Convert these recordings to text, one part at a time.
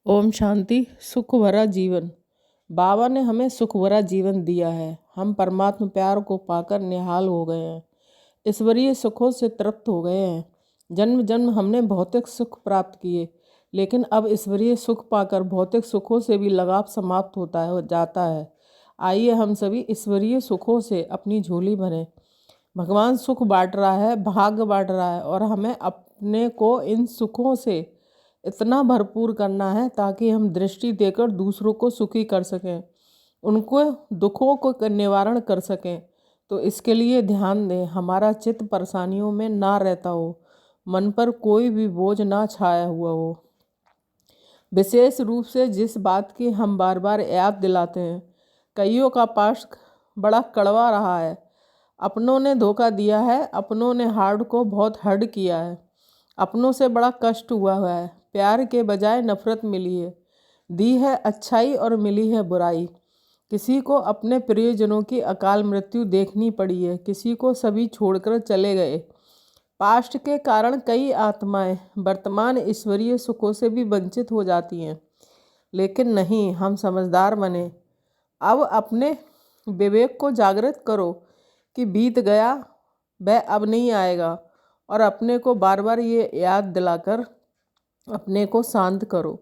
ओम शांति। सुख भरा जीवन। बाबा ने हमें सुख भरा जीवन दिया है। हम परमात्मा प्यार को पाकर निहाल हो गए हैं। ईश्वरीय सुखों से तृप्त हो गए हैं। जन्म जन्म हमने भौतिक सुख प्राप्त किए, लेकिन अब ईश्वरीय सुख पाकर भौतिक सुखों से भी लगाव समाप्त होता है जाता है। आइए हम सभी ईश्वरीय सुखों से अपनी झोली भरें। भगवान सुख बांट रहा है, भाग्य बांट रहा है, और हमें अपने को इन सुखों से इतना भरपूर करना है ताकि हम दृष्टि देकर दूसरों को सुखी कर सकें, उनको दुखों को निवारण कर सकें। तो इसके लिए ध्यान दें, हमारा चित्त परेशानियों में ना रहता हो, मन पर कोई भी बोझ ना छाया हुआ हो। विशेष रूप से जिस बात की हम बार बार याद दिलाते हैं, कईयों का पास बड़ा कड़वा रहा है। अपनों ने धोखा दिया है, अपनों ने हार्ड को बहुत हर्ड किया है, अपनों से बड़ा कष्ट हुआ है। प्यार के बजाय नफरत मिली है, दी है अच्छाई और मिली है बुराई। किसी को अपने प्रियजनों की अकाल मृत्यु देखनी पड़ी है, किसी को सभी छोड़कर चले गए। पास्ट के कारण कई आत्माएं वर्तमान ईश्वरीय सुखों से भी वंचित हो जाती हैं। लेकिन नहीं, हम समझदार बने। अब अपने विवेक को जागृत करो कि बीत गया वह अब नहीं आएगा, और अपने को बार बार ये याद दिलाकर अपने को शांत करो।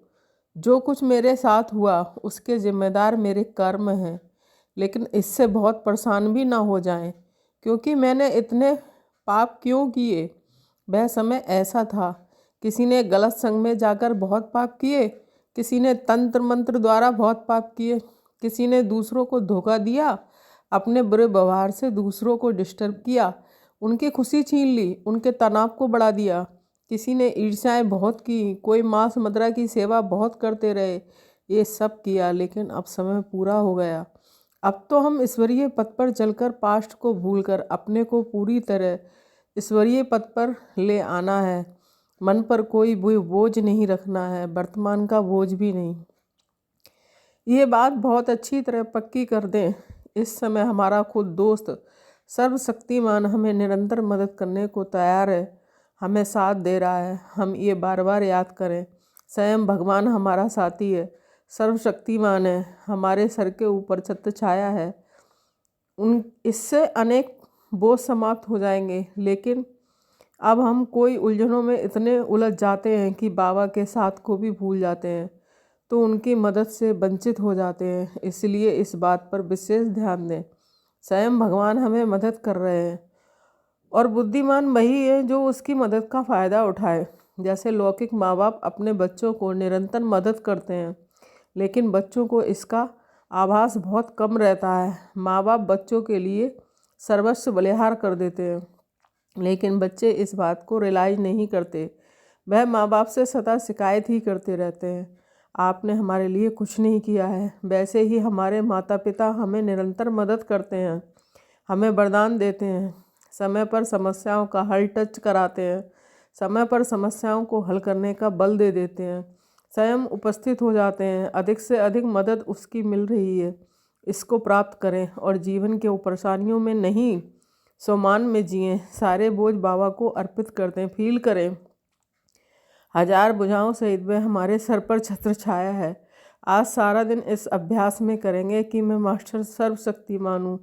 जो कुछ मेरे साथ हुआ उसके जिम्मेदार मेरे कर्म हैं, लेकिन इससे बहुत परेशान भी ना हो जाएं, क्योंकि मैंने इतने पाप क्यों किए। वह समय ऐसा था। किसी ने गलत संग में जाकर बहुत पाप किए, किसी ने तंत्र मंत्र द्वारा बहुत पाप किए, किसी ने दूसरों को धोखा दिया, अपने बुरे व्यवहार से दूसरों को डिस्टर्ब किया, उनकी खुशी छीन ली, उनके तनाव को बढ़ा दिया। किसी ने ईर्ष्याएं बहुत की, कोई मांस मदिरा की सेवा बहुत करते रहे। ये सब किया, लेकिन अब समय पूरा हो गया। अब तो हम ईश्वरीय पथ पर चलकर पास्ट को भूलकर अपने को पूरी तरह ईश्वरीय पथ पर ले आना है। मन पर कोई बोझ नहीं रखना है, वर्तमान का बोझ भी नहीं। ये बात बहुत अच्छी तरह पक्की कर दें। इस समय हमारा खुद दोस्त सर्वशक्तिमान हमें निरंतर मदद करने को तैयार है, हमें साथ दे रहा है। हम ये बार बार याद करें, स्वयं भगवान हमारा साथी है, सर्वशक्तिमान है, हमारे सर के ऊपर छत्र छाया है। इससे अनेक बोझ समाप्त हो जाएंगे। लेकिन अब हम कोई उलझनों में इतने उलझ जाते हैं कि बाबा के साथ को भी भूल जाते हैं, तो उनकी मदद से वंचित हो जाते हैं। इसलिए इस बात पर विशेष ध्यान दें, स्वयं भगवान हमें मदद कर रहे हैं, और बुद्धिमान वही है जो उसकी मदद का फ़ायदा उठाए। जैसे लौकिक माँ बाप अपने बच्चों को निरंतर मदद करते हैं, लेकिन बच्चों को इसका आभास बहुत कम रहता है। माँ बाप बच्चों के लिए सर्वस्व बलिहार कर देते हैं, लेकिन बच्चे इस बात को रियलाइज नहीं करते। वह माँ बाप से सदा शिकायत ही करते रहते हैं, आपने हमारे लिए कुछ नहीं किया है। वैसे ही हमारे माता पिता हमें निरंतर मदद करते हैं, हमें वरदान देते हैं, समय पर समस्याओं का हल टच कराते हैं, समय पर समस्याओं को हल करने का बल दे देते हैं, स्वयं उपस्थित हो जाते हैं। अधिक से अधिक मदद उसकी मिल रही है, इसको प्राप्त करें और जीवन के परेशानियों में नहीं, सम्मान में जिएं। सारे बोझ बाबा को अर्पित करते हैं। फील करें, हजार भुजाओं सहित वह हमारे सर पर छत्र छाया है। आज सारा दिन इस अभ्यास में करेंगे कि मैं मास्टर सर्वशक्तिमान हूँ,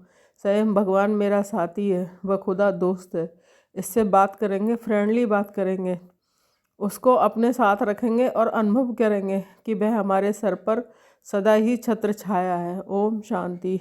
स्वयं भगवान मेरा साथी है, वह खुदा दोस्त है। इससे बात करेंगे, फ्रेंडली बात करेंगे, उसको अपने साथ रखेंगे और अनुभव करेंगे कि वह हमारे सर पर सदा ही छत्र छाया है। ओम शांति।